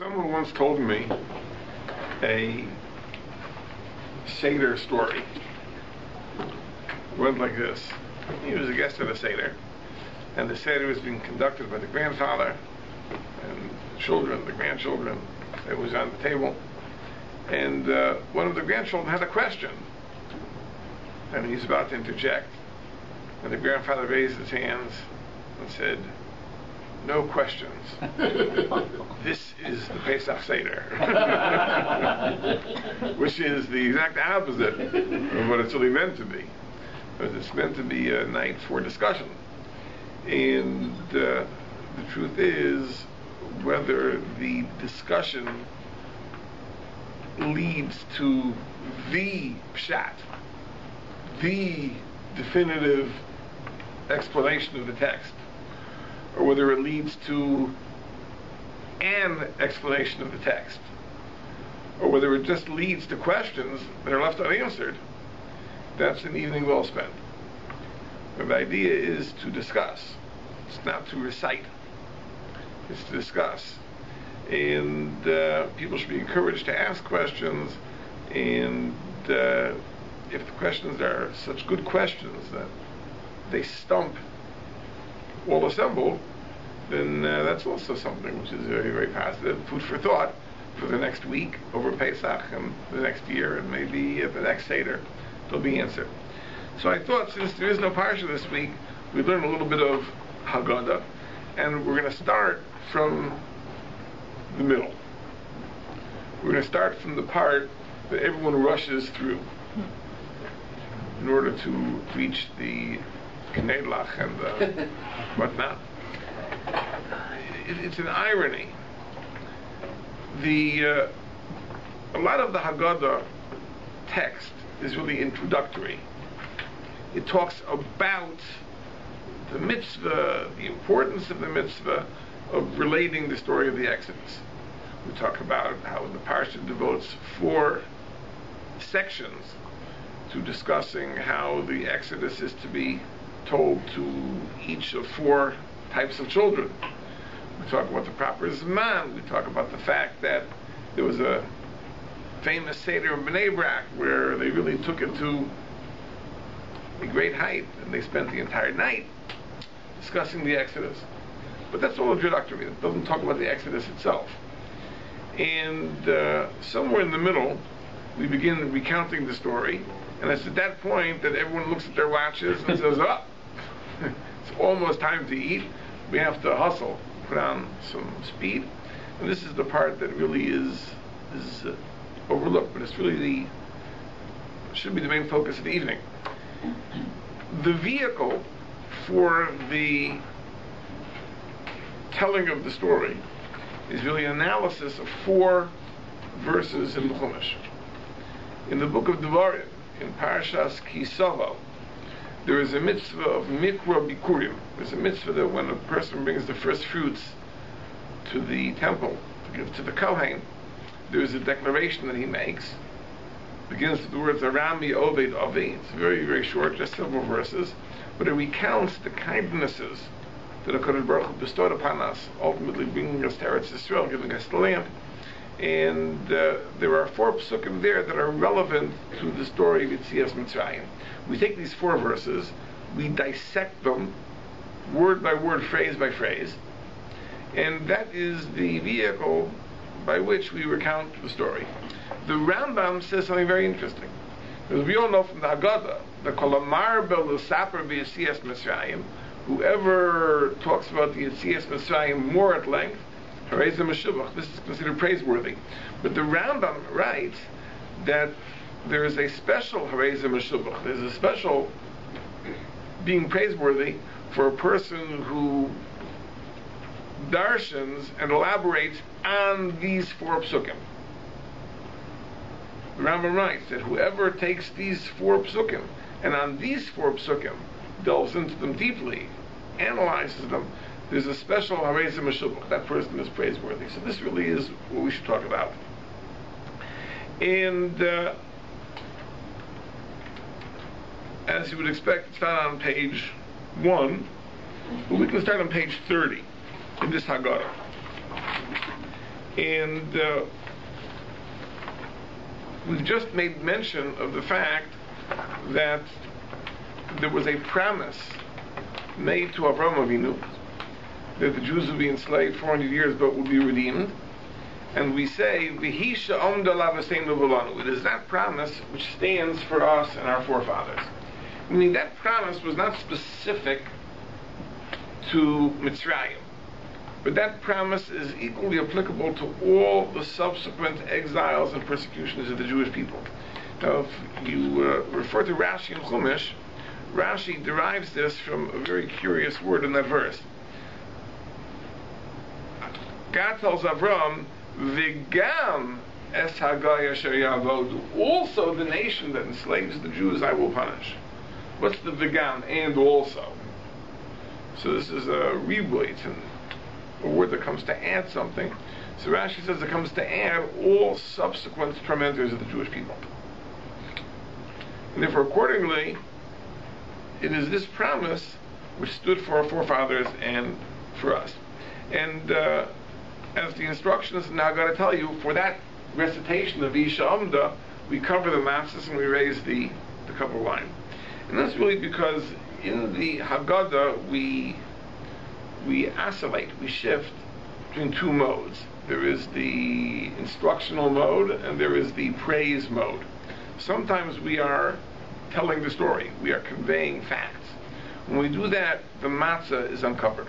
Someone once told me a SEDER story. It went like this. He was a guest at a SEDER, and the SEDER was being conducted by the grandfather and the grandchildren. It was on the table, and one of the grandchildren had a question, and he's about to interject, and the grandfather raised his hands and said, "No questions. This is the Pesach SEDER," which is the exact opposite of what it's really meant to be. Because it's meant to be a night for discussion. And the truth is, whether the discussion leads to the pshat, the definitive explanation of the text, or whether it leads to an explanation of the text, or whether it just leads to questions that are left unanswered, that's an evening well spent. But the idea is to discuss. It's not to recite. It's to discuss. And people should be encouraged to ask questions, and if the questions are such good questions that they stump all assembled, then that's also something which is very, very positive. Food for thought for the next week over Pesach and the next year, and maybe at the next SEDER they'll be answered. So I thought, since there is no parsha this week, we'd learn a little bit of HaGadol, and we're going to start from the middle. We're going to start from the part that everyone rushes through in order to reach the Knedlach and the whatnot. It's an irony. A lot of the HaGadol text is really introductory. It talks about the mitzvah, the importance of the mitzvah of relating the story of the Exodus. We talk about how the parsha devotes 4 sections to discussing how the Exodus is to be told to each of 4 types of children. We talk about the proper Zman. We talk about the fact that there was a famous SEDER in Bnei Brak where they really took it to a great height, and they spent the entire night discussing the Exodus. But that's all introductory. It doesn't talk about the Exodus itself. And somewhere in the middle, we begin recounting the story, and it's at that point that everyone looks at their watches and says, "Oh, it's almost time to eat. We have to hustle, put on some speed." And this is the part that really is overlooked, but it's really should be the main focus of the evening. The vehicle for the telling of the story is really an analysis of 4 verses in the Chumash. In the book of Devarim, in Parashas Kisavo, there is a mitzvah of mikra bikurim. There's a mitzvah that when a person brings the first fruits to the temple to give to the Kohen, there is a declaration that he makes. It begins with the words Arami Oved Avi. It's very, very short, just several verses, but it recounts the kindnesses that HaKadosh Baruch Hu bestowed upon us, ultimately bringing us to Eretz Yisrael, giving us the land. And there are 4 psukim there that are relevant to the story of Yetzias Mitzrayim. We take these 4 verses, we dissect them word by word, phrase by phrase, and that is the vehicle by which we recount the story. The Rambam says something very interesting. Because we all know from the Haggadah, the Kolamar Bel Saper B'Yetzias Mitzrayim, whoever talks about the Yetzias Mitzrayim more at length, this is considered praiseworthy. But the Rambam writes that there is a special Hareza Meshubach. There's a special being praiseworthy for a person who darshans and elaborates on these 4 psukim. The Rambam writes that whoever takes these 4 psukim and on these 4 psukim delves into them deeply, analyzes them, there's a special Hareza Meshubach. That person is praiseworthy. So this really is what we should talk about. And as you would expect, it's not on page 1, but we can start on page 30 in this Haggadah. And we've just made mention of the fact that there was a promise made to Avraham Avinu that the Jews would be enslaved 400 years but would be redeemed. And we say, V'hi she'omda la'vaseinu v'lanu. It is that promise which stands for us and our forefathers. I mean, that promise was not specific to Mitzrayim, but that promise is equally applicable to all the subsequent exiles and persecutions of the Jewish people. Now, if you refer to Rashi and Chumash, Rashi derives this from a very curious word in that verse. God tells Avram, V'gam es hagay asher yavodu. Also the nation that enslaves the Jews I will punish. What's the v'gam? And also. So this is a ribuy, a word that comes to add something. So Rashi says it comes to add all subsequent tormentors of the Jewish people. And therefore, accordingly, it is this promise which stood for our forefathers and for us. And as the instructions now got to tell you, for that recitation of Isha Amda, we cover the matzahs and we raise the cup of wine. And that's really because in the HaGadol we oscillate, we shift between two modes. There is the instructional mode and there is the praise mode. Sometimes we are telling the story, we are conveying facts. When we do that, the matzah is uncovered.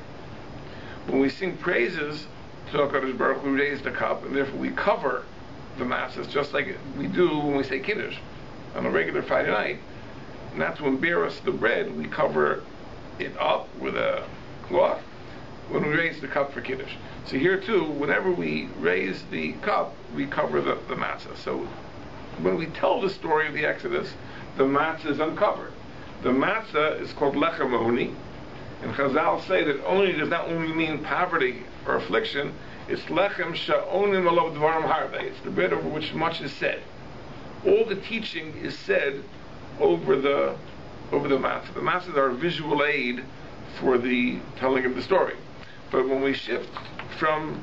When we sing praises to HaKadosh Baruch Hu, we raise the cup, and therefore we cover the matzahs just like we do when we say Kiddush on a regular Friday night. Not to embarrass the bread, we cover it up with a cloth when we raise the cup for Kiddush. So here too, whenever we raise the cup, we cover the matzah. So when we tell the story of the Exodus, the matzah is uncovered. The matzah is called lechem oni, and Chazal say that oni does not only mean poverty or affliction, it's lechem sha'onim alav dvarim harve. It's the bread over which much is said. All the teaching is said over the matzah. The matzahs are a visual aid for the telling of the story. But when we shift from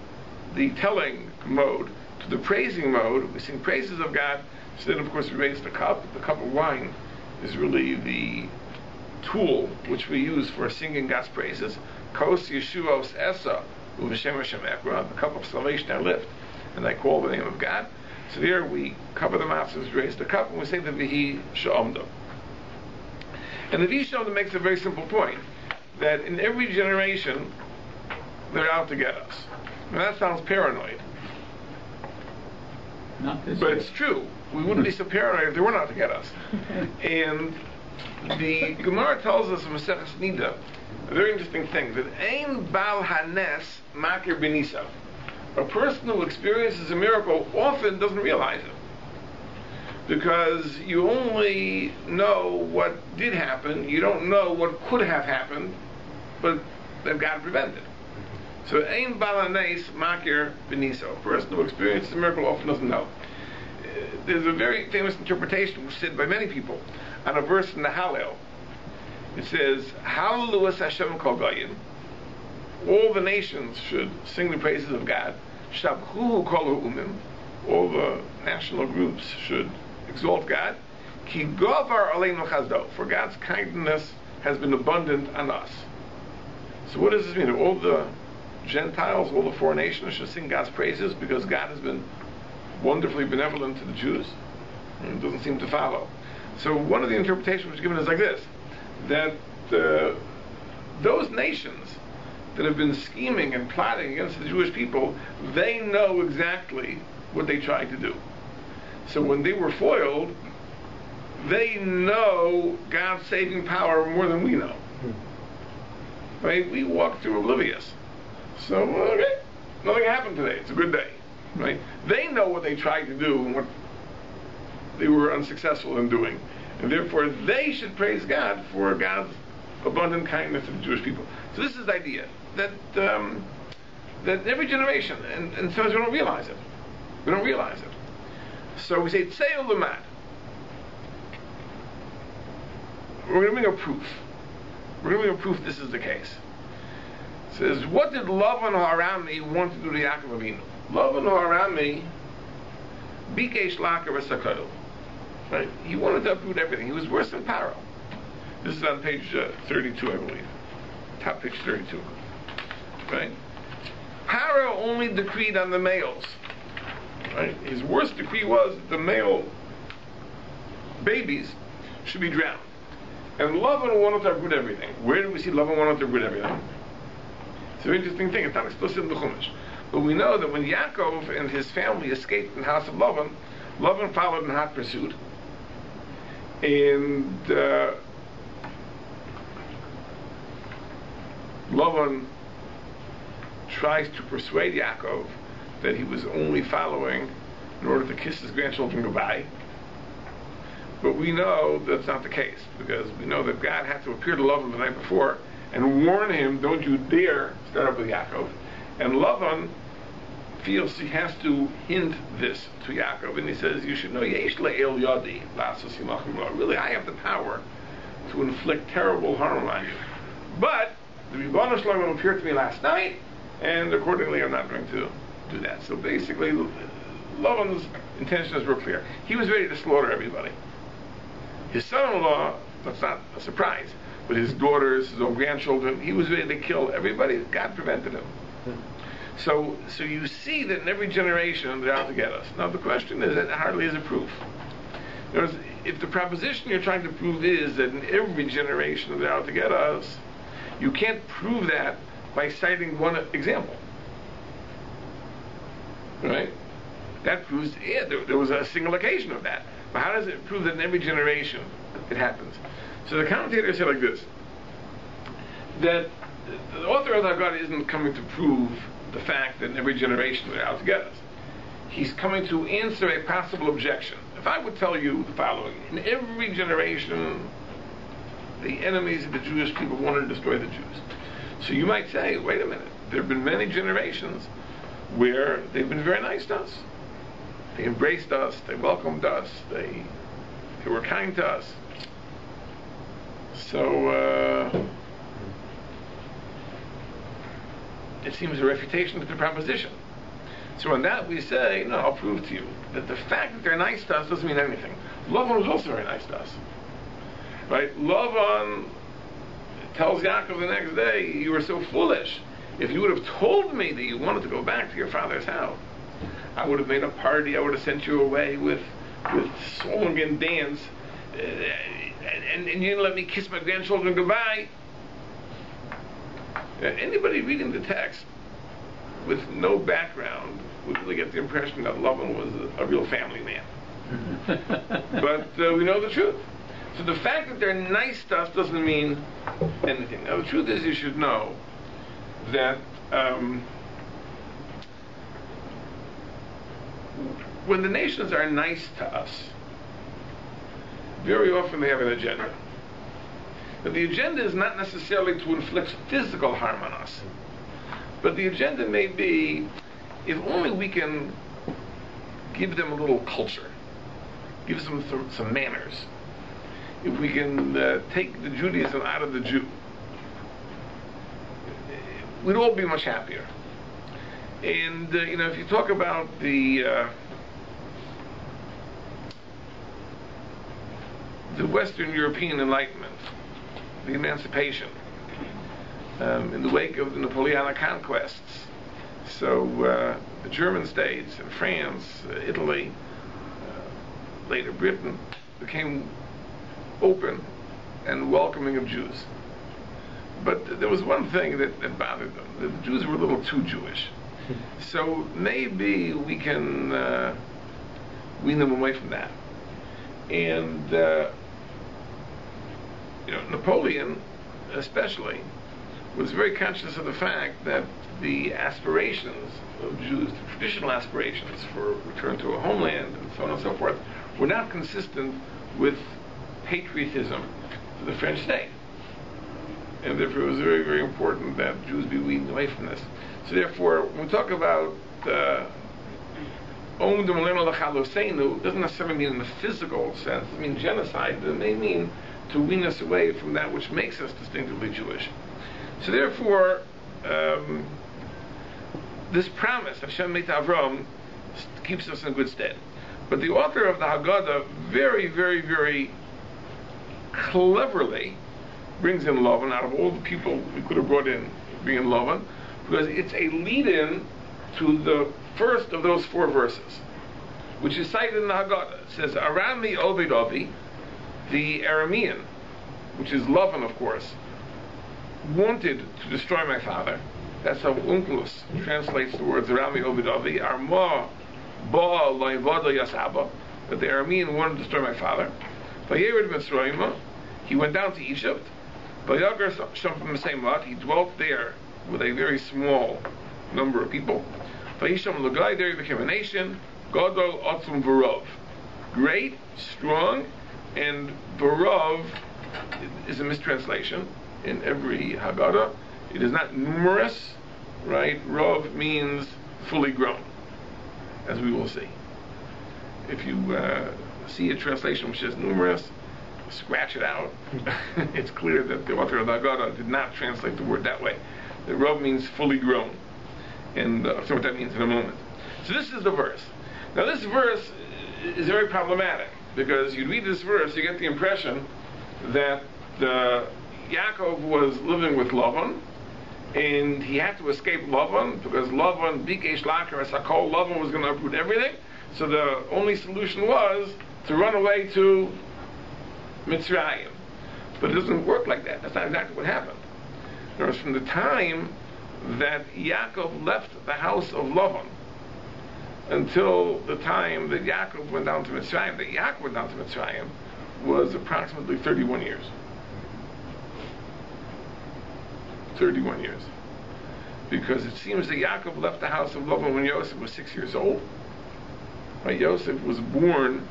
the telling mode to the praising mode, we sing praises of God. So then, of course, we raise the cup. The cup of wine is really the tool which we use for singing God's praises. Kos Yeshuos Esa Uv'Shem Hashem Ekra. The cup of salvation I lift, and I call the name of God. So there we cover the matzahs, raise the cup, and we say the V'hi She'omdo. And the V'hi She'omdo makes a very simple point, that in every generation, they're out to get us. Now that sounds paranoid. Not this But way. it's true. We wouldn't be so paranoid if they weren't out to get us. And the Gemara tells us in Maseches Nida a very interesting thing, that Ein Bal Hanes Makir B'Nisav. A person who experiences a miracle often doesn't realize it, because you only know what did happen, you don't know what could have happened, but that God prevented. So Ein Bal Hanes Makir B'Nisav. A person who experiences a miracle often doesn't know. There's a very famous interpretation which is said by many people on a verse in the Hallel. It says, Hallelujah Hashem Kol Goyim. All the nations should sing the praises of God. Shabchuhu Kol Ha'umim. All the national groups should exalt God. Ki Govar Aleinu Chazdo. For God's kindness has been abundant on us. So what does this mean? All the Gentiles, all the foreign nations should sing God's praises because God has been wonderfully benevolent to the Jews? It doesn't seem to follow. So one of the interpretations which is given is like this, that those nations that have been scheming and plotting against the Jewish people, they know exactly what they tried to do. So when they were foiled, they know God's saving power more than we know. Right? We walk through oblivious. So, okay, nothing happened today. It's a good day. Right? They know what they tried to do and what they were unsuccessful in doing. And therefore they should praise God for God's abundant kindness to the Jewish people. So this is the idea, that that every generation, and sometimes we don't realize it. We don't realize it. So we say, Tzei Ulamad. We're going to bring a proof. We're going to bring a proof this is the case. It says, what did Lavan Harami want to do to Yaakov Avinu? Lavan Harami Bikesh Laka HaGadol. Right? He wanted to uproot everything. He was worse than Paro. This is on page 32, I believe. Top page 32. Right? Paro only decreed on the males. Right? His worst decree was that the male babies should be drowned. And Lavan wanted to uproot everything. Where do we see Lavan wanted to uproot everything? It's an interesting thing. It's not explicit in the Chumash. But we know that when Yaakov and his family escaped from the house of Lavan, Lavan followed in hot pursuit. And Lavan tries to persuade Yaakov that he was only following in order to kiss his grandchildren goodbye. But we know that's not the case, because we know that God had to appear to Lavan the night before and warn him, don't you dare start up with Yaakov. And Lavan feels he has to hint this to Yaakov, and he says, you should know, Yesh le'el yadi, really, I have the power to inflict terrible harm on you. But the Rebbeinu Shalom appeared to me last night, and accordingly I'm not going to do that. So basically, Lavan's intention is real clear. He was ready to slaughter everybody. His son-in-law, that's not a surprise, but his daughters, his own grandchildren, he was ready to kill everybody. God prevented him. So you see that in every generation they're out to get us. Now the question is, that hardly is a proof. In other words, if the proposition you're trying to prove is that in every generation they're out to get us, you can't prove that by citing one example. Right? That proves, yeah, there was a single occasion of that. But how does it prove that in every generation it happens? So the commentators say like this, that the author of the HaGadol isn't coming to prove the fact that in every generation they're out to get us. He's coming to answer a possible objection. If I would tell you the following, in every generation the enemies of the Jewish people wanted to destroy the Jews. So you might say, wait a minute, there have been many generations where they've been very nice to us. They embraced us, they welcomed us, they were kind to us. So it seems a refutation to the proposition. So on that we say, no, I'll prove to you that the fact that they're nice to us doesn't mean anything. Lavan was also very nice to us. Right? Lavan tells Yaakov the next day, you were so foolish. If you would have told me that you wanted to go back to your father's house, I would have made a party, I would have sent you away with song and dance, and you didn't let me kiss my grandchildren goodbye. Anybody reading the text with no background would really get the impression that Lavan was a real family man. But we know the truth. So the fact that they're nice to us doesn't mean anything. Now the truth is, you should know that when the nations are nice to us, very often they have an agenda. But the agenda is not necessarily to inflict physical harm on us. But the agenda may be, if only we can give them a little culture, give them some manners, if we can take the Judaism out of the Jew, we'd all be much happier. And if you talk about the Western European Enlightenment, the emancipation, in the wake of the Napoleonic conquests, so the German states and France, Italy, later Britain, became open and welcoming of Jews. But there was one thing that bothered them. The Jews were a little too Jewish. So maybe we can wean them away from that. And Napoleon especially was very conscious of the fact that the aspirations of Jews, the traditional aspirations for return to a homeland and so on and so forth, were not consistent with patriotism to the French state. And therefore it was very, very important that Jews be weaned away from this. So therefore, when we talk about Om Demoleno Lachalosenu, doesn't necessarily mean in the physical sense, it means genocide, but it may mean to wean us away from that which makes us distinctively Jewish. So therefore, this promise Hashem made to Avram keeps us in good stead. But the author of the Haggadah very, very, very cleverly brings in Lavan out of all the people we could have brought in, bring in Lavan, because it's a lead-in to the first of those 4 verses, which is cited in the Haggadah. It says, Arami Ovid Avi, the Aramean, which is Lavan, of course, wanted to destroy my father. That's how Onkelos translates the words Arami Ovid Avi, Arma Ba Loivada Yasaba, that the Aramean wanted to destroy my father. Vayered Mitzrayim, he went down to Egypt. Vayagar Sham Mesemat, he dwelt there with a very small number of people. Vayisham Lagai, there he became a nation. Gadol Atzum Varov, great, strong, and Varov is a mistranslation in every Haggadah. It is not numerous, right? Rov means fully grown, as we will see. If you see a translation which says numerous, scratch it out. It's clear that the author of the Haggadah did not translate the word that way. The Rov means fully grown, and I'll say what that means in a moment. So this is the verse. Now this verse is very problematic, because you read this verse, you get the impression that Yaakov was living with Lavan, and he had to escape Lavan, because Lavan, Bikesh Laker Sakol, Lavan was going to uproot everything, so the only solution was to run away to Mitzrayim. But it doesn't work like that. That's not exactly what happened. Whereas from the time that Yaakov left the house of Lavan until the time that Yaakov went down to Mitzrayim, was approximately 31 years. 31 years. Because it seems that Yaakov left the house of Lavan when Yosef was 6 years old. Right? Yosef was born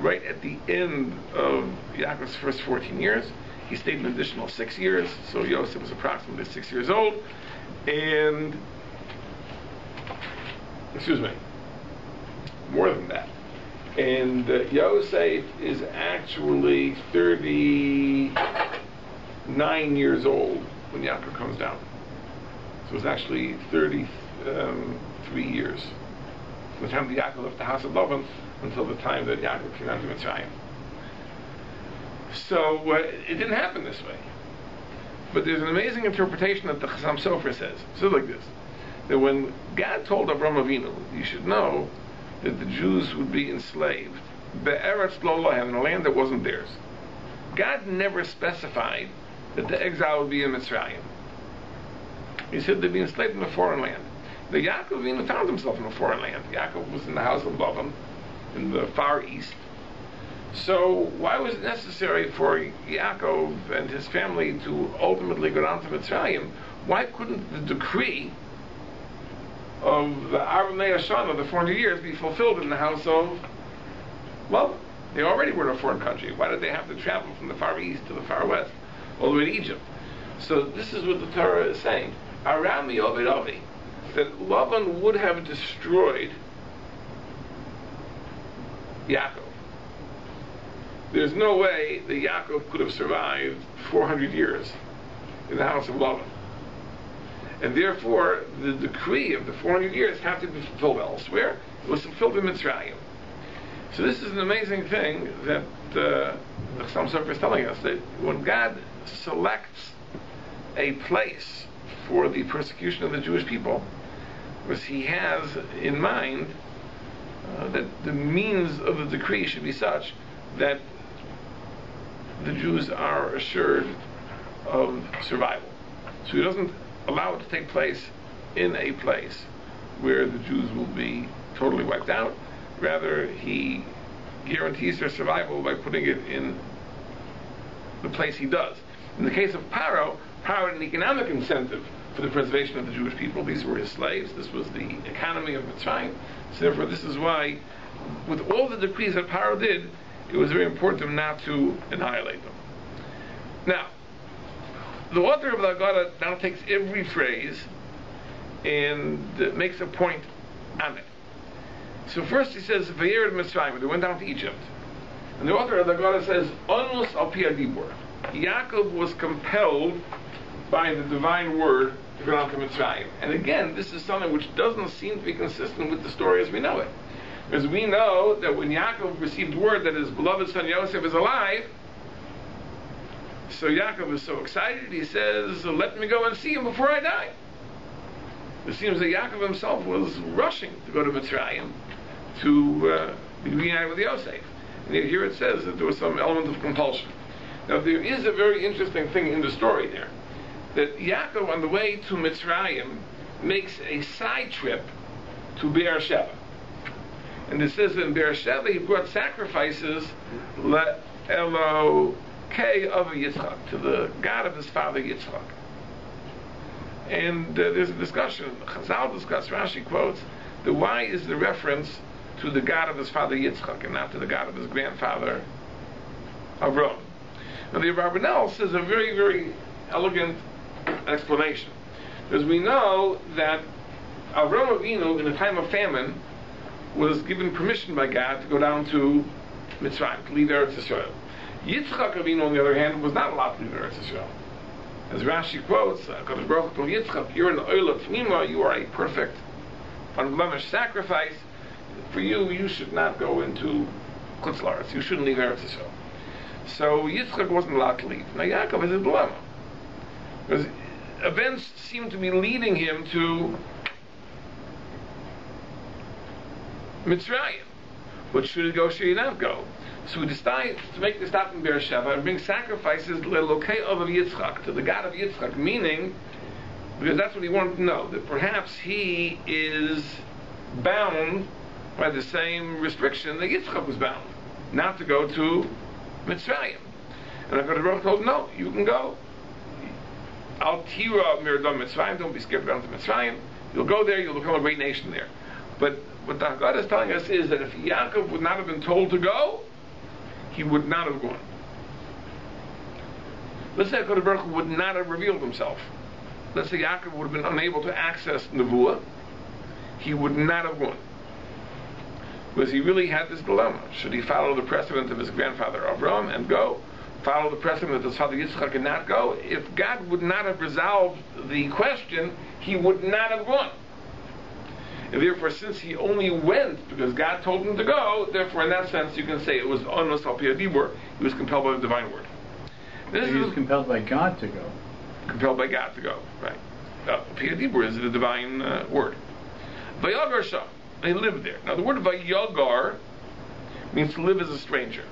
right at the end of Yaakov's first 14 years. He stayed an additional 6 years, so Yosef was approximately 6 years old. And, more than that. And Yosef is actually 39 years old when Yaakov comes down. So it's actually 33 years from the time that Yaakov left the house of Lavan until the time that Yaakov came down to Mitzrayim. So it didn't happen this way. But there's an amazing interpretation that the Chassam Sofer says. So like this, that when God told Avraham Avinu, you should know that the Jews would be enslaved, be'eretz lo lahem, in a land that wasn't theirs. God never specified that the exile would be in Mitzrayim. He said they'd be enslaved in a foreign land. The Yaakov Avinu found himself in a foreign land. Yaakov was in the house of Lavan in the Far East. So why was it necessary for Yaakov and his family to ultimately go down to Mitzrayim? Why couldn't the decree of the Arvnei Hashanah, the 400 years, be fulfilled in the house of Lavan? They already were in a foreign country. Why did they have to travel from the Far East to the Far West, all the way to Egypt? So this is what the Torah is saying. Arami Ovid Avi, that Lavan would have destroyed Yaakov. There's no way that Yaakov could have survived 400 years in the house of Lavan. And therefore, the decree of the 400 years had to be fulfilled elsewhere. It was fulfilled in Mitzrayim. So this is an amazing thing that the Chassam Sofer is telling us, that when God selects a place for the persecution of the Jewish people, because he has in mind that the means of the decree should be such that the Jews are assured of survival. So he doesn't allow it to take place in a place where the Jews will be totally wiped out. Rather, he guarantees their survival by putting it in the place he does. In the case of Paro had an economic incentive for the preservation of the Jewish people. These were his slaves. This was the economy of Mitzrayim. So therefore, this is why, with all the decrees that Paro did, it was very important to him not to annihilate them. Now, the author of the Haggadah now takes every phrase and makes a point on it. So first he says, Vayered Mitzrayim, they went down to Egypt. And the author of the Haggadah says, Onus al pi hadibur. Yaakov was compelled by the divine word to go down to Mitzrayim. And again, this is something which doesn't seem to be consistent with the story as we know it. Because we know that when Yaakov received word that his beloved son Yosef is alive, so Yaakov is so excited, he says, let me go and see him before I die. It seems that Yaakov himself was rushing to go to Mitzrayim to be reunited with Yosef. And here it says that there was some element of compulsion. Now there is a very interesting thing in the story there, that Yaakov on the way to Mitzrayim makes a side trip to Beersheba. And it says that in Beersheba he brought sacrifices Elokei of Yitzchak, to the God of his father Yitzchak. And there's a discussion, Chazal discuss, Rashi quotes, that why is the reference to the God of his father Yitzchak and not to the God of his grandfather Avram? Now the Rabbanel says a very, very elegant explanation. Because we know that Avram Avinu, in the time of famine, was given permission by God to go down to Mitzrayim, to leave Eretz Yisrael. Yitzchak Avinu, on the other hand, was not allowed to leave Eretz Yisrael. As Rashi quotes, HaKadosh Baruch Hu told Yitzchak, you're an Oila Tmima, you are a perfect, unblemished sacrifice. For you, you should not go into Chutz La'aretz. You shouldn't leave Eretz Yisrael. So Yitzchak wasn't allowed to leave. Now Yaakov has a dilemma, because events seem to be leading him to Mitzrayim. But should he go, should he not go? So he decides to make the stop in Beersheba and bring sacrifices L'Elokei of Yitzchak, to the God of Yitzchak, meaning, because that's what he wanted to know, that perhaps he is bound by the same restriction that Yitzchak was bound, not to go to Mitzrayim. And HaKadosh Baruch Hu told him, no, you can go. Al tira miradam Mitzrayim, don't be scared to go to Mitzrayim. You'll go there, you'll become a great nation there. But what the HaGadol is telling us is that if Yaakov would not have been told to go, he would not have gone. Let's say HaKadosh Baruch Hu would not have revealed himself. Let's say Yaakov would have been unable to access Nevuah, he would not have gone. Because he really had this dilemma. Should he follow the precedent of his grandfather Avram and go? Follow the precedent of his father Yitzchak and not go? If God would not have resolved the question, he would not have gone. And therefore, since he only went because God told him to go, therefore in that sense you can say it was onus al pi hadibur, he was compelled by the divine word. He was compelled by God to go. Compelled by God to go, right. Pi hadibur is the divine word. Vayagar sham, he lived there. Now the word vayagar means to live as a stranger.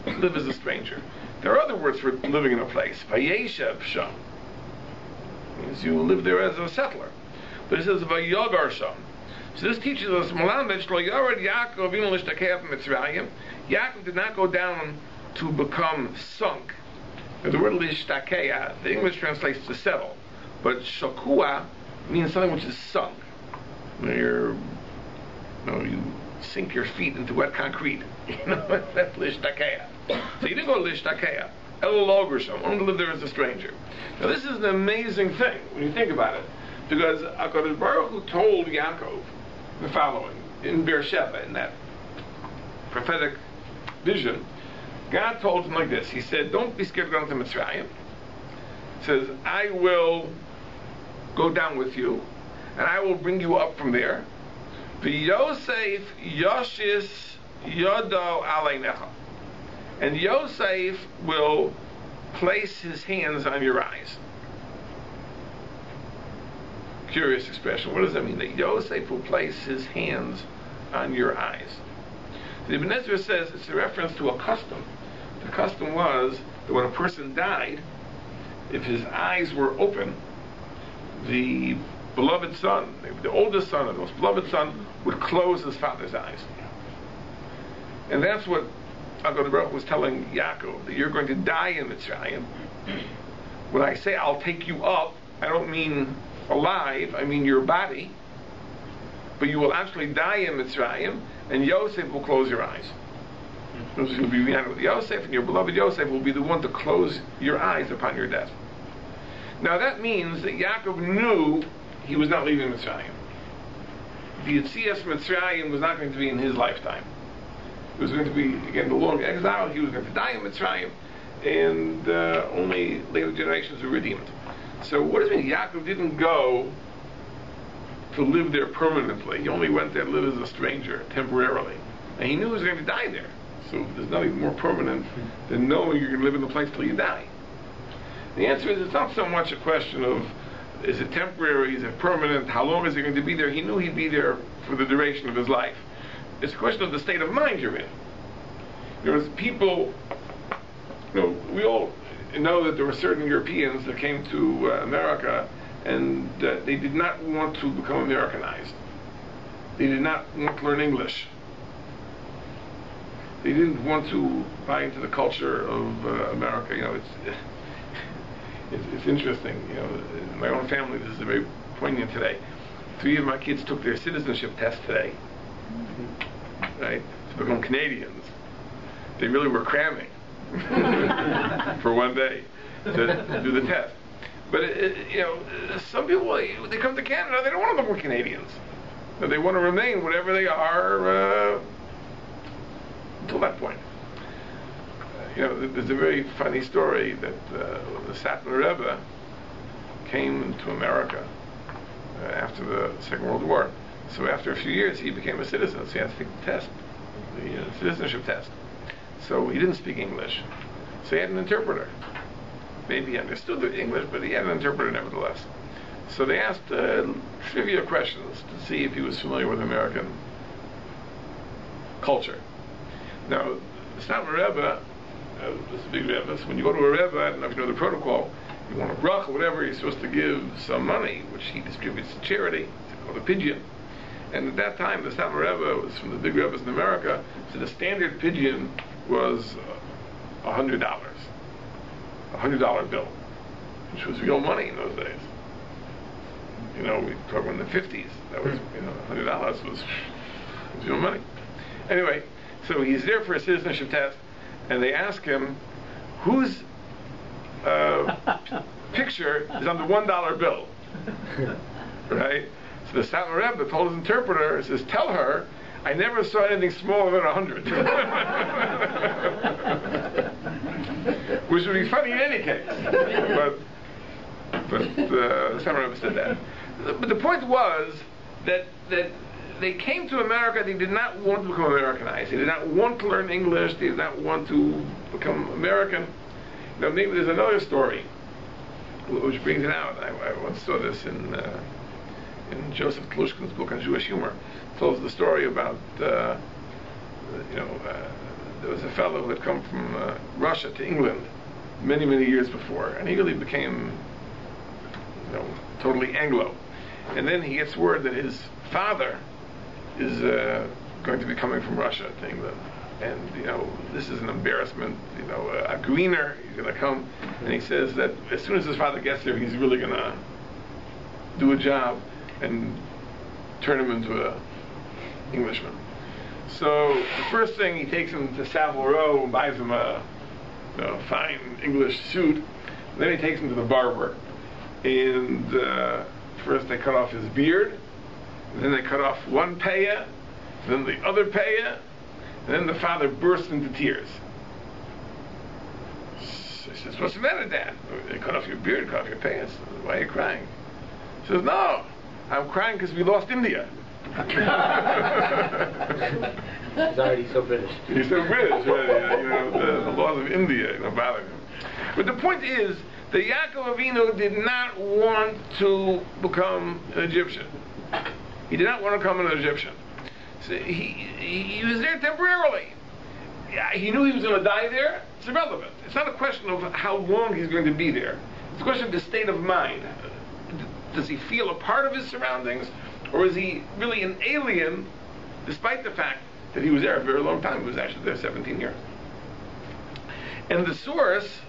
Live as a stranger. There are other words for living in a place. Vayeshev sham means you live there as a settler. But it says Vayagar sham. So this teaches us Yaakov did not go down to become sunk. Now, the word lishtakeya, the English translates to settle, but shakua means something which is sunk. You sink your feet into wet concrete. That's lishtakeya. So you didn't go to lishtakeya. Elologar sham. I wanted to live there as a stranger. Now this is an amazing thing when you think about it. Because HaKadosh Baruch Hu told Yaakov the following in Beersheba, in that prophetic vision. God told him like this. He said, don't be scared to go into Mitzrayim. He says, I will go down with you, and I will bring you up from there. V'Yosef Yoshis Yodo Aleinecha. And Yosef will place his hands on your eyes. Curious expression. What does that mean? That Yosef will place his hands on your eyes. The Ibn Ezra says it's a reference to a custom. The custom was that when a person died, if his eyes were open, the beloved son, the oldest son, the most beloved son, would close his father's eyes. And that's what HaGadol Baruch Hu was telling Yaakov, that you're going to die in Mitzrayim. When I say I'll take you up, I don't mean alive, I mean your body, but you will actually die in Mitzrayim, and Yosef will close your eyes. Because you'll be reunited with Yosef, and your beloved Yosef will be the one to close your eyes upon your death. Now that means that Yaakov knew he was not leaving Mitzrayim. The Yetzias Mitzrayim was not going to be in his lifetime. It was going to be, again, the long exile. He was going to die in Mitzrayim, and only later generations were redeemed. So what does it mean? Yaakov didn't go to live there permanently. He only went there to live as a stranger, temporarily. And he knew he was going to die there. So there's nothing more permanent than knowing you're going to live in the place till you die. The answer is, it's not so much a question of, is it temporary, is it permanent, how long is he going to be there? He knew he'd be there for the duration of his life. It's a question of the state of mind you're in. There was people, we all know that there were certain Europeans that came to America and they did not want to become Americanized. They did not want to learn English. They didn't want to buy into the culture of America. It's interesting. In my own family, this is very poignant today. 3 of my kids took their citizenship test today, right, to become Canadians. They really were cramming for one day to do the test. But some people, they come to Canada, they don't want to become Canadians. They want to remain whatever they are until that point. There's a very funny story that the Satmar Rebbe came to America after the Second World War. So after a few years, he became a citizen. So he had to take the test, the citizenship test. So he didn't speak English. So he had an interpreter. Maybe he understood the English, but he had an interpreter nevertheless. So they asked trivia questions to see if he was familiar with American culture. Now, the Satmar Rebbe was a big Rebbe, so when you go to a Rebbe, I don't know if you know the protocol, you want a brach or whatever, you're supposed to give some money, which he distributes to charity. It's called a pidyon. And at that time, the Satmar Rebbe was from the big Rebbes in America, so the standard pidyon was $100. $100 bill, which was real money in those days. We talk about in the 50s. That was, $100 was real money. Anyway, so he's there for a citizenship test, and they ask him, whose picture is on the $1 bill? Right? So the Satmar Rebbe told his interpreter, says, tell her, I never saw anything smaller than 100. Which would be funny in any case. But the Satmar Rebbe said that. But the point was that they came to America, they did not want to become Americanized. They did not want to learn English. They did not want to become American. Maybe there's another story which brings it out. I once saw this in Joseph Tlushkin's book on Jewish humor. It tells the story about, there was a fellow who had come from Russia to England many, many years before, and he really became, totally Anglo. And then he gets word that his father is going to be coming from Russia to England. And, this is an embarrassment, a greener, he's going to come. And he says that as soon as his father gets there, he's really going to do a job and turn him into a Englishman. So the first thing, he takes him to Savile Row and buys him a fine English suit. Then he takes him to the barber. And first they cut off his beard. Then they cut off one paya. Then the other paya. And then the father burst into tears. So he says, what's the matter, Dad? They cut off your beard, cut off your pants. Why are you crying? He says, no, I'm crying because we lost India. He's already so British. He's so British, right? The laws of India, bothering him. But the point is that Yaakov Avinu did not want to become an Egyptian. He did not want to become an Egyptian. So he was there temporarily. He knew he was going to die there. It's irrelevant. It's not a question of how long he's going to be there. It's a question of the state of mind. Does he feel a part of his surroundings, or is he really an alien, despite the fact that he was there a very long time? He was actually there 17 years. And the source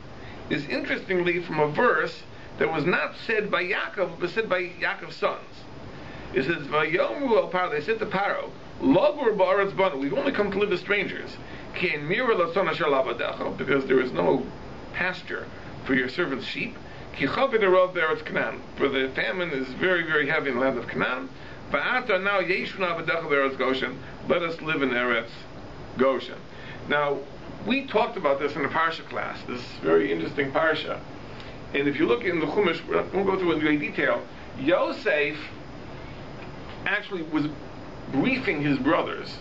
is, interestingly, from a verse that was not said by Yaakov, but said by Yaakov's sons. It says, "Vayomu el Paro," they said to Paro, "Logur ba'aretz banu, we've only come to live as strangers. Ki ein mira latzon asher lavadecha, because there is no pasture for your servant's sheep. Ki chaved arov be'eretz Canaan, for the famine is very, very heavy in the land of Canaan. Va'ata now yeshun avadecha be'eretz Goshen, let us live in Eretz Goshen." Now, we talked about this in the Parsha class, this very interesting Parsha. And if you look in the Chumash, we won't go through it in great detail, Yosef actually was briefing his brothers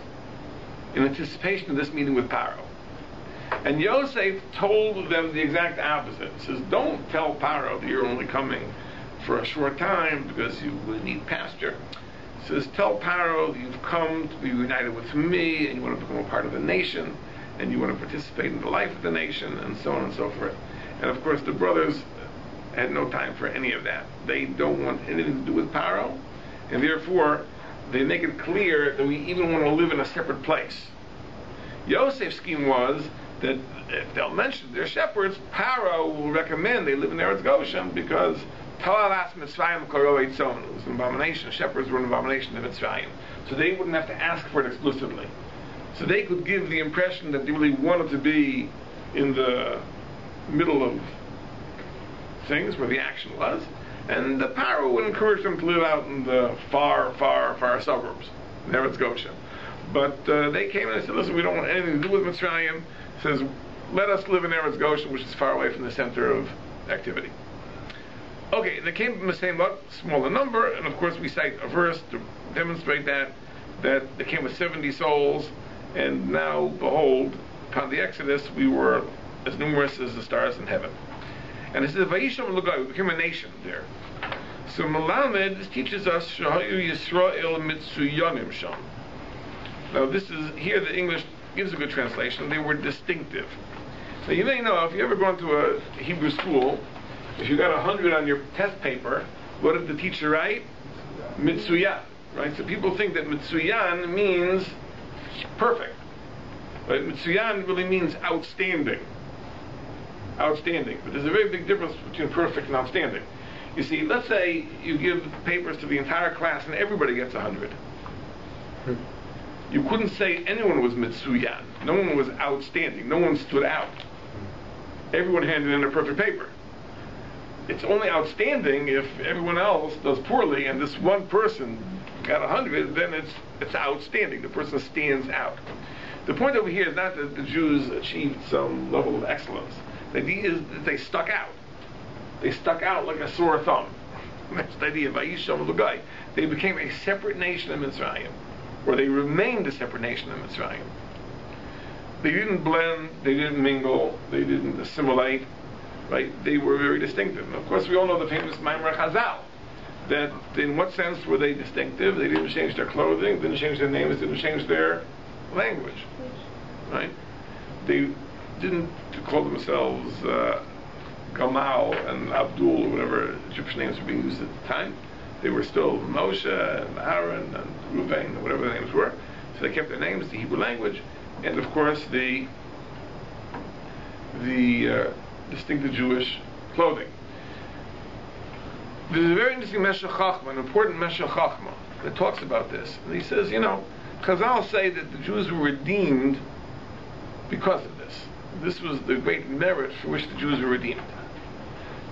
in anticipation of this meeting with Paro. And Yosef told them the exact opposite. He says, don't tell Paro that you're only coming for a short time because you need pasture. He says, tell Paro that you've come to be united with me and you want to become a part of the nation and you want to participate in the life of the nation and so on and so forth. And of course the brothers had no time for any of that. They don't want anything to do with Paro, and therefore they make it clear that we even want to live in a separate place. Yosef's scheme was that if they'll mention their shepherds, Paro will recommend they live in Eretz Goshen because Talalas Mitzrayim Koroi Tzon. It was an abomination. Shepherds were an abomination of Mitzrayim. So they wouldn't have to ask for it explicitly. So they could give the impression that they really wanted to be in the middle of things where the action was, and the Paro would encourage them to live out in the far, far, far suburbs, in Eretz Goshen. But they came and they said, listen, we don't want anything to do with Mitzrayim. It says, let us live in Eretz Goshen, which is far away from the center of activity. Okay, they came from the same smaller number, and of course we cite a verse to demonstrate that they came with 70 souls, and now, behold, upon the Exodus, we were as numerous as the stars in heaven. And it says, Vayisham Lugai, we became a nation there. So Melamed, this teaches us, Shahayu Yisrael Mitsuyanim Sham. Now this is, here the English gives a good translation, they were distinctive. Now you may know, if you ever gone to a Hebrew school, if you got 100 on your test paper, what did the teacher write? Mitsuyan, right? So people think that Mitsuyan means perfect. Right? Mitsuyan really means outstanding. Outstanding. But there's a very big difference between perfect and outstanding. You see, let's say you give papers to the entire class and everybody gets 100. You couldn't say anyone was Mitsuyan. No one was outstanding. No one stood out. Everyone handed in a perfect paper. It's only outstanding if everyone else does poorly and this one person got 100, then it's outstanding. The person stands out. The point over here is not that the Jews achieved some level of excellence. The idea is that they stuck out. They stuck out like a sore thumb. That's the idea of Vayisham Lugai. They became a separate nation in Mitzrayim, or they remained a separate nation in Mitzrayim. They didn't blend, they didn't mingle, they didn't assimilate, right? They were very distinctive. And of course, we all know the famous Maimer Chazal, that in what sense were they distinctive? They didn't change their clothing, didn't change their names, didn't change their language, right? They didn't call themselves Gamal and Abdul, or whatever Jewish names were being used at the time. They were still Moshe and Aaron and Reuven, or whatever their names were. So they kept their names, the Hebrew language, and of course the distinctive Jewish clothing. There's a very interesting Meshech Chachma, an important Meshech Chachma, that talks about this. And he says, Chazal say that the Jews were redeemed because of this. This was the great merit for which the Jews were redeemed.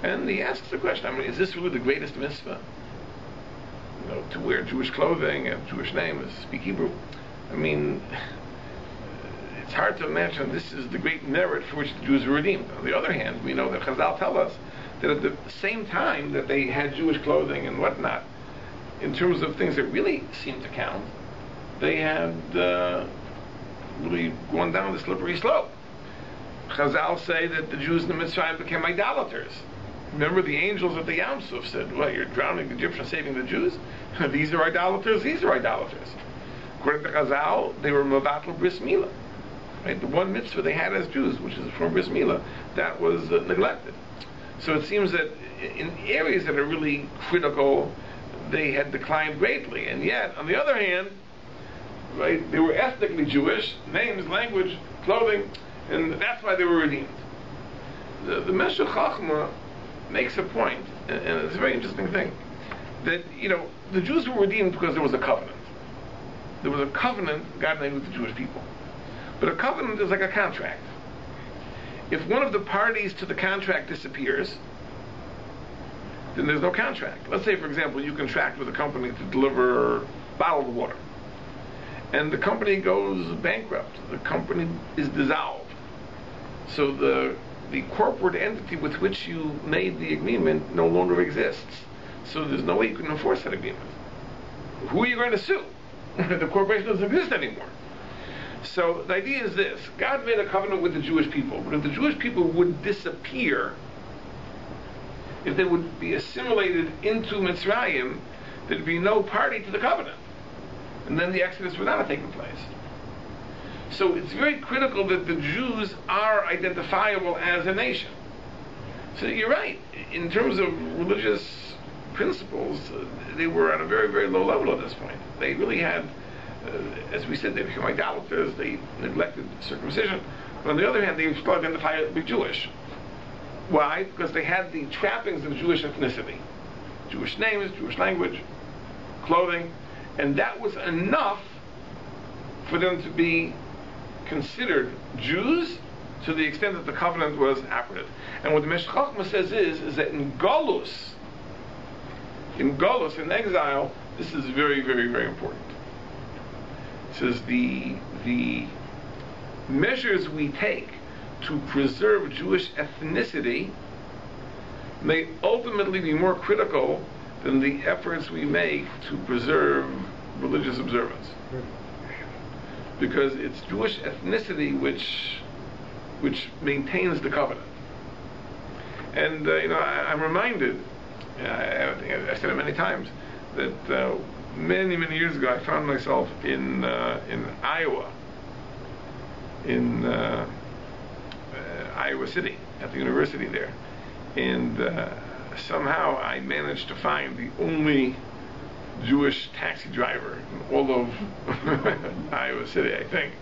And he asks the question, is this really the greatest mitzvah? To wear Jewish clothing and Jewish name, and speak Hebrew. It's hard to imagine this is the great merit for which the Jews were redeemed. On the other hand, we know that Chazal tell us that at the same time that they had Jewish clothing and whatnot, in terms of things that really seem to count, they had really gone down the slippery slope. Chazal say that the Jews in the Mitzrayim became idolaters. Remember the angels at the Yam Suf said, well, you're drowning the Egyptians, saving the Jews? These are idolaters, these are idolaters. According to Chazal, they were Mevatel Bris Milah. Right? The one mitzvah they had as Jews, which is from Bris Milah, that was neglected. So it seems that in areas that are really critical, they had declined greatly. And yet, on the other hand, right, they were ethnically Jewish, names, language, clothing, and that's why they were redeemed. The Meshech Chachma makes a point, and it's a very interesting thing, that, the Jews were redeemed because there was a covenant. There was a covenant God made with the Jewish people. But a covenant is like a contract. If one of the parties to the contract disappears, then there's no contract. Let's say, for example, you contract with a company to deliver bottled water, and the company goes bankrupt. The company is dissolved. So the the corporate entity with which you made the agreement no longer exists. So there's no way you can enforce that agreement. Who are you going to sue? The corporation doesn't exist anymore. So the idea is this: God made a covenant with the Jewish people, but if the Jewish people would disappear, if they would be assimilated into Mitzrayim, there'd be no party to the covenant, and then the Exodus would not have taken place. So it's very critical that the Jews are identifiable as a nation. So you're right, in terms of religious principles, they were at a very, very low level at this point. They really had, as we said, they became idolaters, they neglected circumcision, but on the other hand, they were still identifiably Jewish. Why? Because they had the trappings of Jewish ethnicity. Jewish names, Jewish language, clothing, and that was enough for them to be considered Jews to the extent that the covenant was operative. And what the Meshech Chochmah says is that in Golus, in exile, this is very, very, very important. It says the measures we take to preserve Jewish ethnicity may ultimately be more critical than the efforts we make to preserve religious observance. Because it's Jewish ethnicity which maintains the covenant. And I'm reminded, I said it many times, that many, many years ago I found myself in Iowa, in Iowa City, at the university there. And somehow I managed to find the only Jewish taxi driver in all of Iowa City, I think.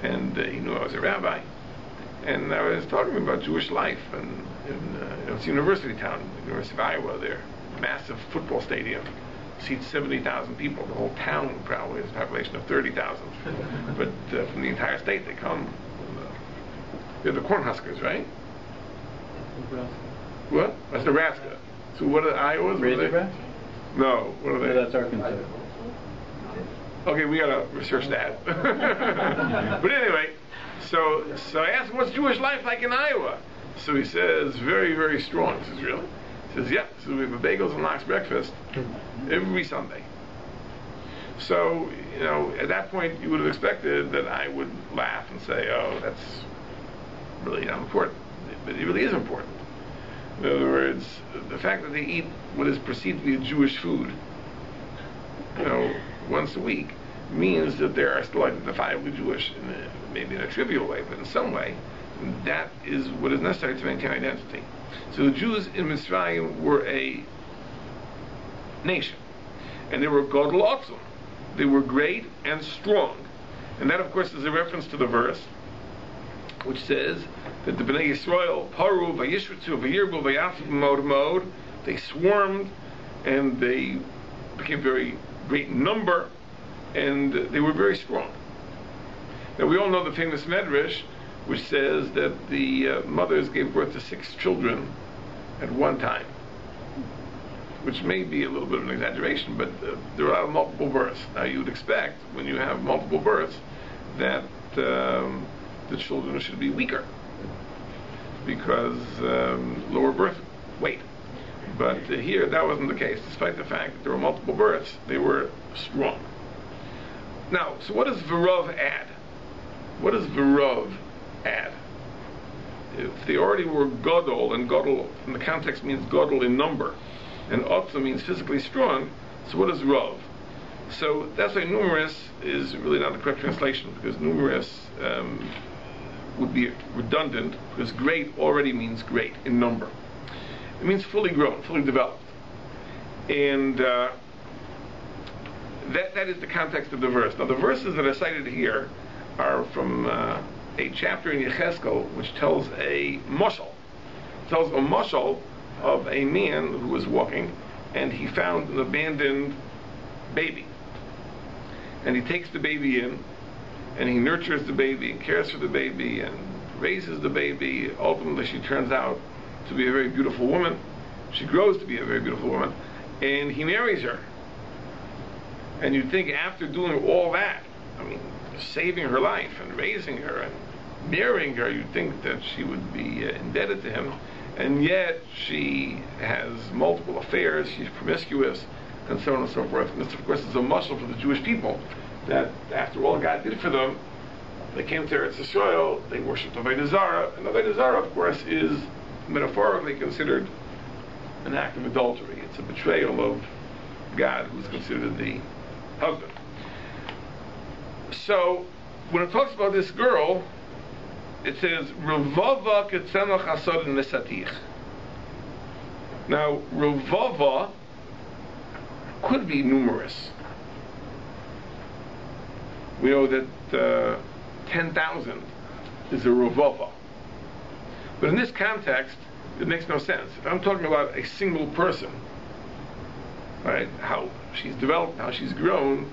And he knew I was a rabbi. And I was talking about Jewish life, and it's a university town, the University of Iowa there, massive football stadium, seats 70,000 people. The whole town probably has a population of 30,000. But from the entire state they come. They're the Cornhuskers, right? What? That's Nebraska. So what are Iowas? Razorbacks? No. What are they? No, that's Arkansas. Okay, we gotta research that. But anyway, so I asked him, what's Jewish life like in Iowa? So he says, very, very strong. He says, really? He says, yeah. So we have a bagels and lox breakfast every Sunday. So, at that point you would have expected that I would laugh and say, oh, that's really not important. But it really is important. In other words, the fact that they eat what is perceived to be a Jewish food, once a week, means that they are still identifiably Jewish, maybe in a trivial way, but in some way, that is what is necessary to maintain identity. So the Jews in Mitzrayim were a nation, and they were Gadol Otzum. They were great and strong. And that, of course, is a reference to the verse, which says that the Bnei Yisrael, Paru, Vayishritzu, Vayirbu, Vayafu, Mod, they swarmed, and they became very great in number, and they were very strong. Now we all know the famous Medrash, which says that the mothers gave birth to 6 children at one time, which may be a little bit of an exaggeration, but there are multiple births. Now you would expect, when you have multiple births, that the children should be weaker, because lower birth weight. But here, that wasn't the case. Despite the fact that there were multiple births, they were strong. Now, so what does V'rov add? What does V'rov add? If they already were Gadol, and Gadol in the context means Gadol in number, and Otza means physically strong, so what is Rov? So that's why numerous is really not the correct translation, because numerous would be redundant, because great already means great in number. It means fully grown, fully developed. And that is the context of the verse. Now the verses that are cited here are from a chapter in Yecheskel which tells a mashal. It tells a mashal of a man who was walking, and he found an abandoned baby. And he takes the baby in, and he nurtures the baby, and cares for the baby, and raises the baby. Ultimately she turns out to be a very beautiful woman. She grows to be a very beautiful woman, and he marries her. And you'd think, after doing all that, saving her life and raising her and marrying her, you'd think that she would be indebted to him, and yet she has multiple affairs, she's promiscuous, and so on and so forth. And this, of course, is a muscle for the Jewish people, that after all God did for them, they came to Eretz Yisrael, they worshipped Avodah Zarah, and Avodah Zarah, of course, is metaphorically considered an act of adultery. It's a betrayal of God, who's considered the husband. So, when it talks about this girl, it says, Revava ketzemach hasod nesatich. Now, Revava could be numerous. We know that 10,000 is a Revava. But in this context, it makes no sense. If I'm talking about a single person, right, how she's developed, how she's grown,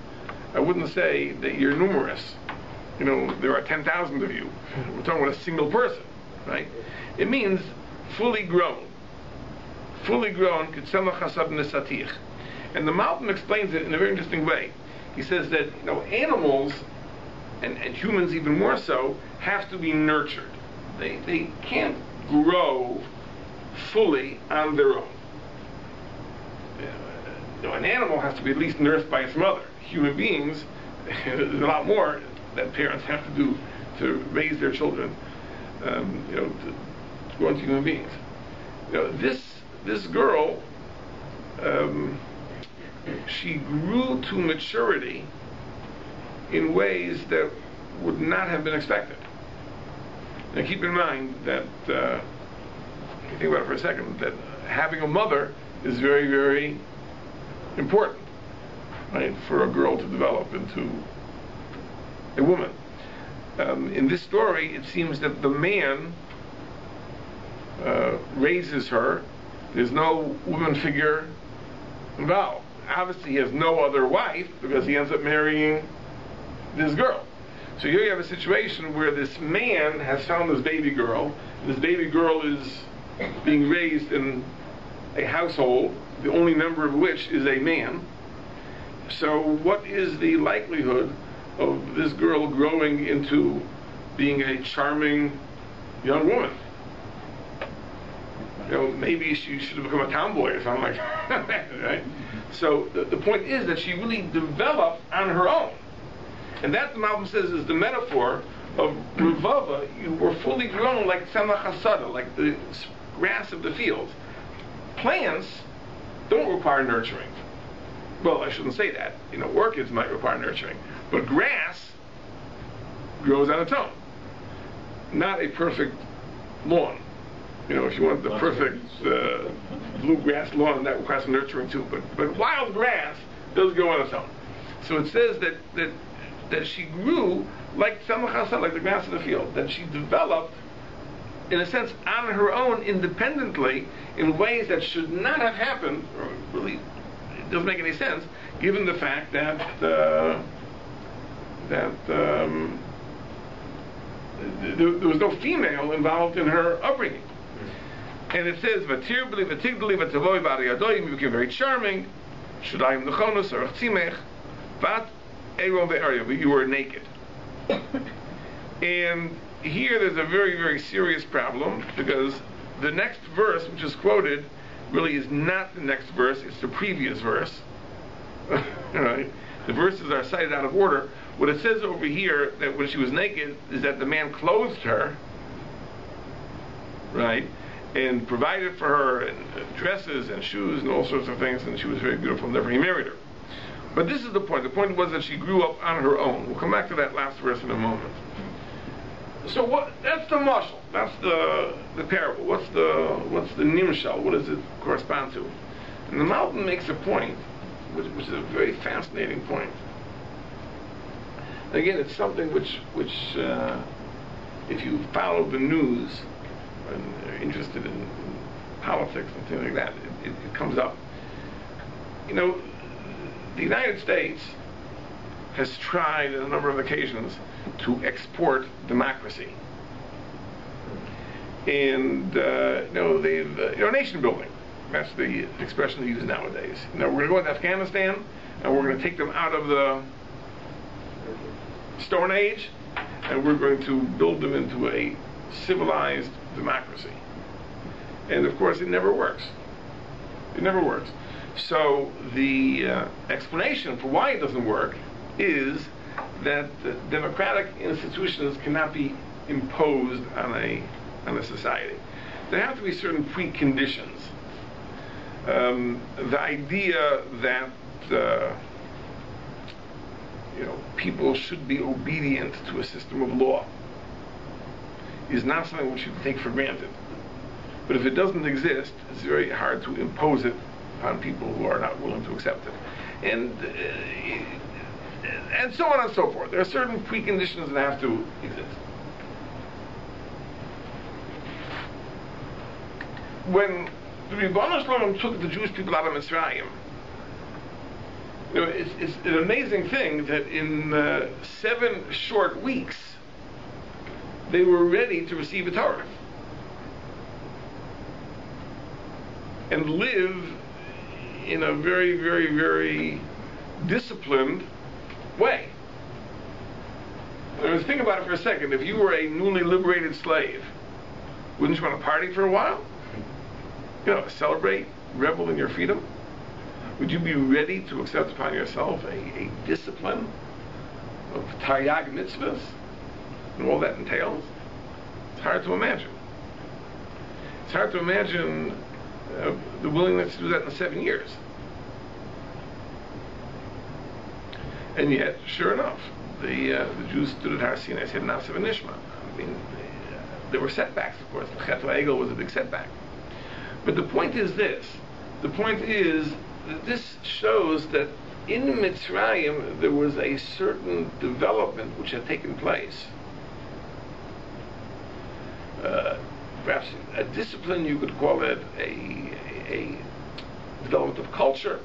I wouldn't say that you're numerous. You know, there are 10,000 of you. We're talking about a single person, right? It means fully grown. Fully grown, ketzemach hasad nesatich. And the Malbim explains it in a very interesting way. He says that, you know, animals, and humans even more so, have to be nurtured. They can't grow fully on their own. You know, an animal has to be at least nursed by its mother. Human beings, there's a lot more that parents have to do to raise their children, you know, to grow into human beings. You know, this girl, she grew to maturity in ways that would not have been expected. Now keep in mind that, if you think about it for a second, that having a mother is very, very important, right, for a girl to develop into a woman. In this story, it seems that the man raises her. There's no woman figure involved. Obviously, he has no other wife because he ends up marrying this girl. So here you have a situation where this man has found this baby girl. This baby girl is being raised in a household, the only member of which is a man. So what is the likelihood of this girl growing into being a charming young woman? You know, maybe she should have become a tomboy or something like that, right? So the point is that she really developed on her own. And that, the Malbim says, is the metaphor of Revava. You were fully grown like Tzemach Hasada, like the grass of the fields. Plants don't require nurturing. Well, I shouldn't say that. You know, orchids might require nurturing. But grass grows on its own. Not a perfect lawn. You know, if you want the perfect bluegrass lawn, that requires some nurturing too. But wild grass does grow on its own. So it says that she grew like Tzemach Hasad, like the grass in the field. That she developed, in a sense, on her own, independently, in ways that should not have happened, or really, it doesn't make any sense, given the fact that there was no female involved in her upbringing. And it says, "Vatirbli, vatigdali, vatavoi, variadoi." You became very charming. Shudayim nechonus or chtzimech, vat eron ve'arya. You were naked. And here there's a very, very serious problem, because the next verse, which is quoted, really is not the next verse; it's the previous verse. Right? The verses are cited out of order. What it says over here, that when she was naked, is that the man clothed her, right, and provided for her and dresses and shoes and all sorts of things, and she was very beautiful, and therefore he married her. But this is the point. The point was that she grew up on her own. We'll come back to that last verse in a moment. So what? That's the mashal. That's the parable. What's the nimshal? What does it correspond to? And the Malbim makes a point, which is a very fascinating point. Again, it's something which if you follow the news and are interested in politics and things like that, it comes up. You know, the United States has tried on a number of occasions to export democracy. And, they've, nation building. That's the expression they use nowadays. We're going to go into Afghanistan, and we're going to take them out of the Stone Age, and we're going to build them into a civilized democracy. And of course, it never works. It never works. So the explanation for why it doesn't work is that democratic institutions cannot be imposed on a society. There have to be certain preconditions. The idea that people should be obedient to a system of law is not something which you can take for granted. But if it doesn't exist, it's very hard to impose it on people who are not willing to accept it. And so on and so forth. There are certain preconditions that have to exist. When the Rebbeinu Shalom took the Jewish people out of Mitzrayim, it's an amazing thing that in 7 short weeks they were ready to receive a Torah and live in a very, very, very disciplined way. Think about it for a second. If you were a newly liberated slave, wouldn't you want to party for a while? Celebrate, revel in your freedom? Would you be ready to accept upon yourself a discipline of taryag mitzvahs and all that entails? It's hard to imagine. It's hard to imagine the willingness to do that in 7 years. And yet, sure enough, the Jews stood at Har Sinai and said, Nasa v'nishma. I mean, there were setbacks, of course. The Chet HaEgel was a big setback. But the point is this. The point is that this shows that in Mitzrayim there was a certain development which had taken place. Perhaps a discipline, you could call it a development of culture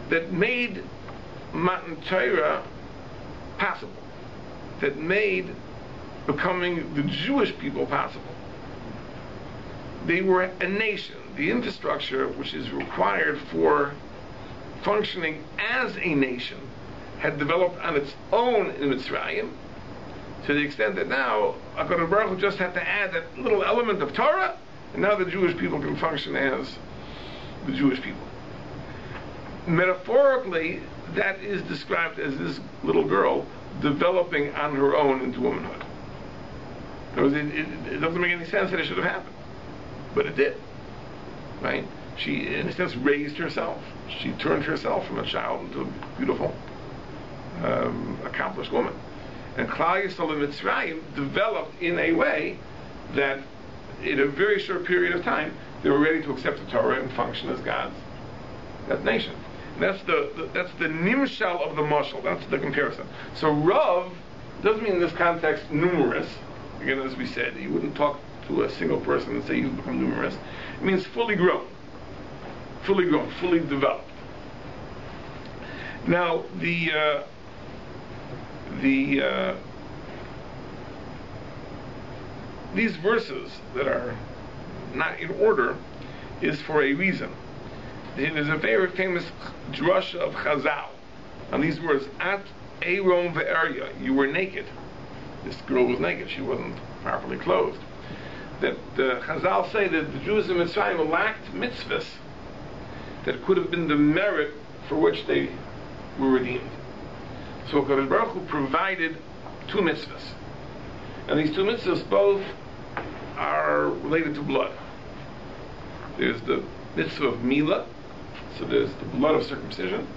that made Matan Torah possible, that made becoming the Jewish people possible. They were a nation. The infrastructure which is required for functioning as a nation had developed on its own in Mitzrayim, to the extent that now HaGadol Baruch Hu just had to add that little element of Torah, and now the Jewish people can function as the Jewish people. Metaphorically, that is described as this little girl developing on her own into womanhood. It doesn't make any sense that it should have happened, but it did. Right? She, in a sense, raised herself. She turned herself from a child into a beautiful, accomplished woman. And Klal Yisrael and Mitzrayim developed in a way that, in a very short period of time, they were ready to accept the Torah and function as God's nation. And that's the nimshal of the mashal. That's the comparison. So Rav doesn't mean in this context numerous. Again, as we said, you wouldn't talk to a single person and say you've become numerous. It means fully grown, fully developed. Now, these verses that are not in order is for a reason. There's a very famous drush of Chazal on these words: At Eirom ve'Erya, you were naked. This girl was naked; she wasn't properly clothed. That the Chazal say that the Jews in Mitzrayim lacked mitzvahs that could have been the merit for which they were redeemed. So HaGadol Baruch Hu provided 2 mitzvahs, and these 2 mitzvahs both are related to blood. There's the mitzvah of Milah, so there's the blood of circumcision,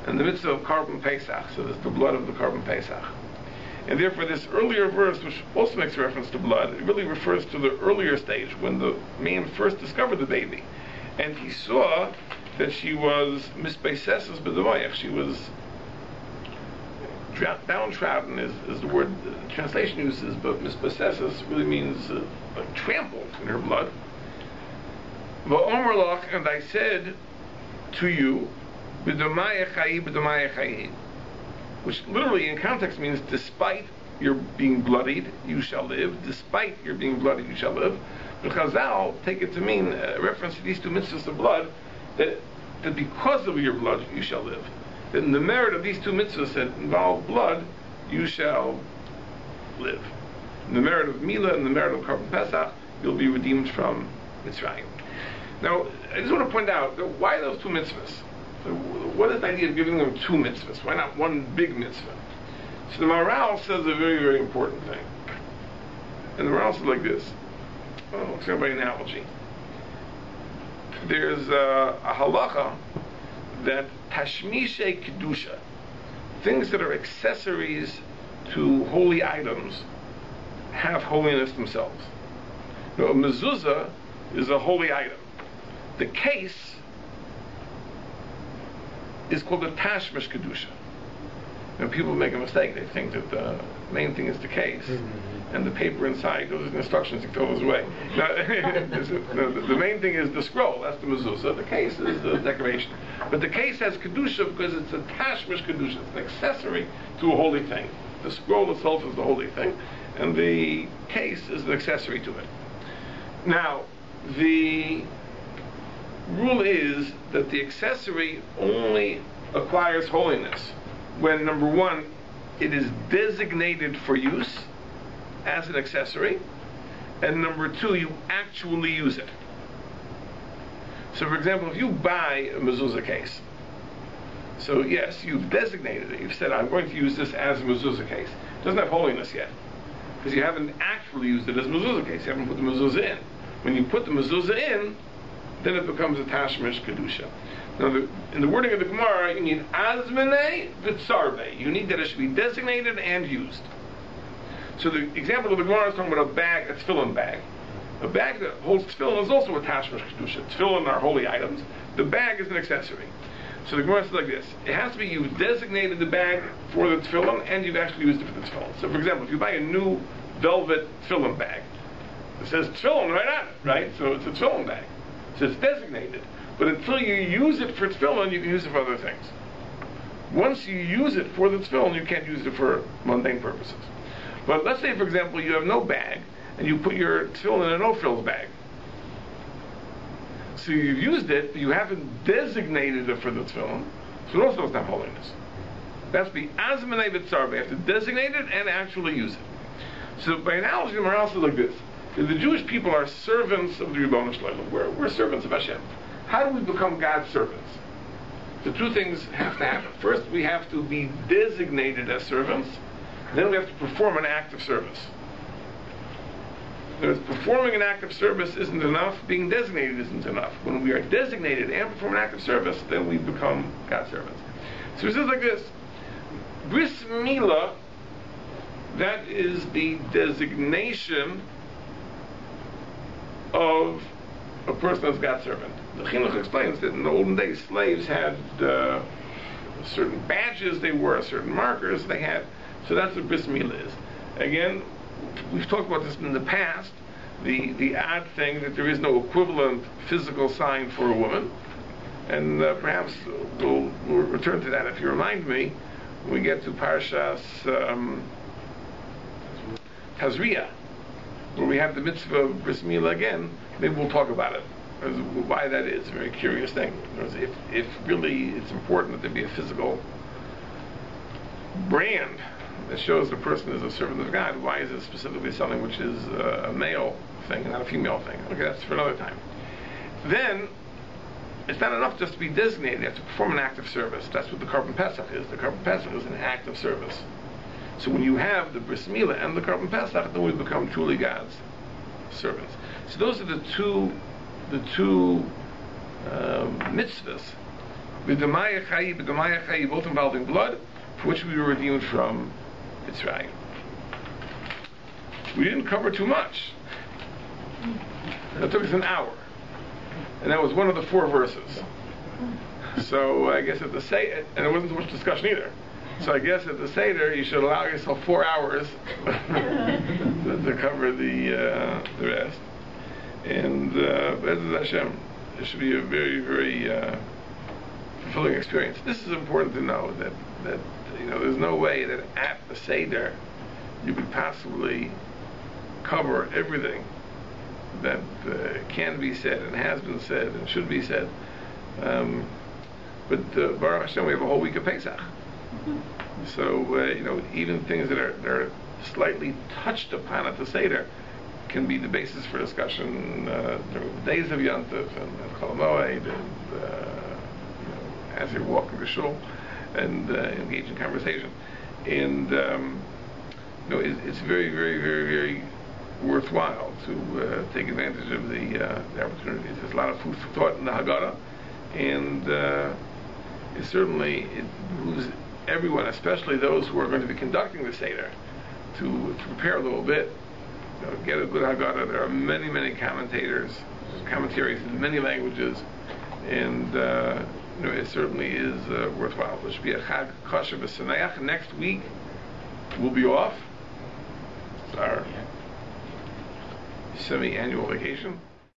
and the mitzvah of Karban Pesach, so there's the blood of the Karban Pesach. And therefore this earlier verse, which also makes reference to blood, it really refers to the earlier stage, when the man first discovered the baby. And he saw that she was misbeiseses b'demoyach. She was downtrodden is the word the translation uses, but misbeiseses really means trampled in her blood. Va'omer lach, and I said to you, b'demoyach chayi, b'demoyach chayi, which literally in context means despite your being bloodied, you shall live. Despite your being bloodied, you shall live. But Chazal take it to mean reference to these 2 mitzvahs of blood, that because of your blood, you shall live. That in the merit of these 2 mitzvahs that involve blood, you shall live. In the merit of Mila and the merit of Korban Pesach, you'll be redeemed from Mitzrayim. Now, I just want to point out, why those two mitzvahs? So what is the idea of giving them two mitzvahs? Why not one big mitzvah? So the Maharal says a very, very important thing. And the Maharal says like this. Let's go by analogy. There's a halacha that tashmishe kedusha, things that are accessories to holy items, have holiness themselves. Now, a mezuzah is a holy item. The case is called a tashmish kedusha. Now, people make a mistake. They think that the main thing is the case, and the paper inside, those are the instructions, you throw those away. Now, the main thing is the scroll. That's the mezuzah. The case is the decoration. But the case has kedusha because it's a tashmish kedusha. It's an accessory to a holy thing. The scroll itself is the holy thing, and the case is an accessory to it. Now, the rule is that the accessory only acquires holiness when, number one, it is designated for use as an accessory, and number two, you actually use it. So, for example, if you buy a mezuzah case, so yes, you've designated it. You've said, I'm going to use this as a mezuzah case. It doesn't have holiness yet, because you haven't actually used it as a mezuzah case. You haven't put the mezuzah in. When you put the mezuzah in, then it becomes a tashmish kedusha. Now, in the wording of the Gemara, you need azmenei v'tzarvei. You need that it should be designated and used. So the example of the Gemara is talking about a bag, a tefillin bag. A bag that holds tefillin is also a tashmish kedusha. Tefillin are holy items. The bag is an accessory. So the Gemara says like this: it has to be you've designated the bag for the tefillin and you've actually used it for the tefillin. So, for example, if you buy a new velvet tefillin bag, it says tefillin right on it, right? So it's a tefillin bag. So it's designated. But until you use it for tefillin, you can use it for other things. Once you use it for the tefillin, you can't use it for mundane purposes. But let's say, for example, you have no bag, and you put your tefillin in a no-frills bag. So you've used it, but you haven't designated it for the tefillin, so it also doesn't have holiness. That's the azmenei v'tzarvei. You have to designate it and actually use it. So by analogy, the Maharal says like this: the Jewish people are servants of the Ribono Shel Olam. We're servants of Hashem. How do we become God's servants? The two things have to happen. First, we have to be designated as servants. Then we have to perform an act of service. Performing an act of service isn't enough. Being designated isn't enough. When we are designated and perform an act of service, then we become God's servants. So it says like this: Bris Milah, that is the designation of a person as God's servant. The Chinuch explains that in the olden days, slaves had certain badges they wore, certain markers they had. So that's what Bris Milah is. Again, we've talked about this in the past, the odd thing that there is no equivalent physical sign for a woman. And perhaps we'll return to that if you remind me when we get to Parshas Tazria, where we have the mitzvah of Bris Milah again. Maybe we'll talk about it, why that is. A very curious thing. If really it's important that there be a physical brand that shows the person is a servant of God, why is it specifically something which is a male thing, not a female thing? Okay, that's for another time. Then, it's not enough just to be designated. You have to perform an act of service. That's what the Korban Pesach is. The Korban Pesach is an act of service. So when you have the Bris Milah and the Korban Pesach, then we become truly God's servants. So those are the two mitzvahs, b'damaya chayi, both involving blood, for which we were redeemed from Mitzrayim. We didn't cover too much. That took us an hour, and that was one of the 4 verses. So I guess at the SEDER, and there wasn't so much discussion either. So I guess at the SEDER you should allow yourself 4 hours to cover the rest. And Be'ezus Hashem, it should be a very, very fulfilling experience. This is important to know that there's no way that at the SEDER you could possibly cover everything that can be said and has been said and should be said. But Baruch Hashem, we have a whole week of Pesach. So even things that are slightly touched upon at the SEDER can be the basis for discussion during the days of Yantiv and Chol Moed, and as you're walking the shul and engage in conversation. And it's very, very, very, very worthwhile to take advantage of the opportunities. There's a lot of food for thought in the HaGadol, and it moves everyone, especially those who are going to be conducting the SEDER, to prepare a little bit, get a good HaGadol. There are many, many commentaries in many languages, and it certainly is worthwhile. There should be a Chag Kosher V'Saneach. Next week we'll be off. It's our semi-annual vacation.